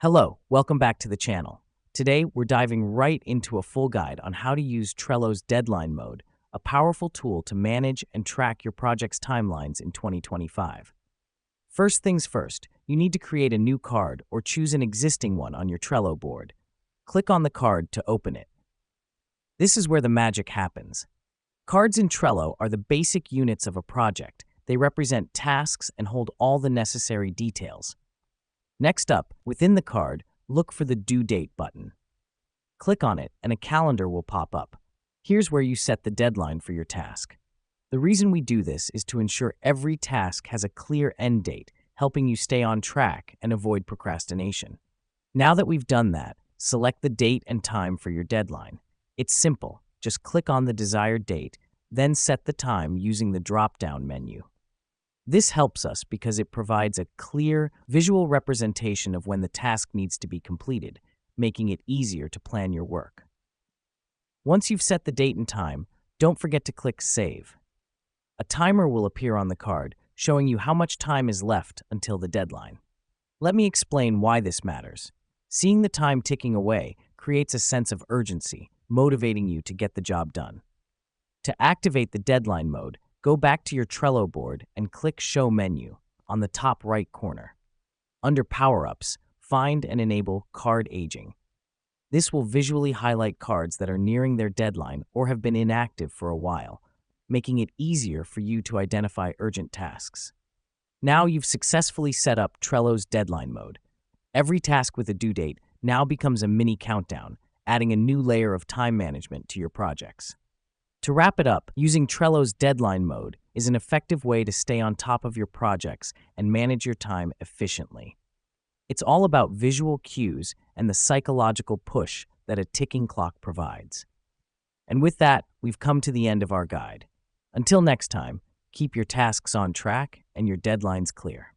Hello, welcome back to the channel. Today, we're diving right into a full guide on how to use Trello's deadline mode, a powerful tool to manage and track your project's timelines in 2025. First things first, you need to create a new card or choose an existing one on your Trello board. Click on the card to open it. This is where the magic happens. Cards in Trello are the basic units of a project. They represent tasks and hold all the necessary details. Next up, within the card, look for the Due Date button. Click on it and a calendar will pop up. Here's where you set the deadline for your task. The reason we do this is to ensure every task has a clear end date, helping you stay on track and avoid procrastination. Now that we've done that, select the date and time for your deadline. It's simple. Just click on the desired date, then set the time using the drop-down menu. This helps us because it provides a clear, visual representation of when the task needs to be completed, making it easier to plan your work. Once you've set the date and time, don't forget to click Save. A timer will appear on the card, showing you how much time is left until the deadline. Let me explain why this matters. Seeing the time ticking away creates a sense of urgency, motivating you to get the job done. To activate the deadline mode, go back to your Trello board and click Show Menu on the top right corner. Under Power-Ups, find and enable Card Aging. This will visually highlight cards that are nearing their deadline or have been inactive for a while, making it easier for you to identify urgent tasks. Now you've successfully set up Trello's deadline mode. Every task with a due date now becomes a mini countdown, adding a new layer of time management to your projects. To wrap it up, using Trello's deadline mode is an effective way to stay on top of your projects and manage your time efficiently. It's all about visual cues and the psychological push that a ticking clock provides. And with that, we've come to the end of our guide. Until next time, keep your tasks on track and your deadlines clear.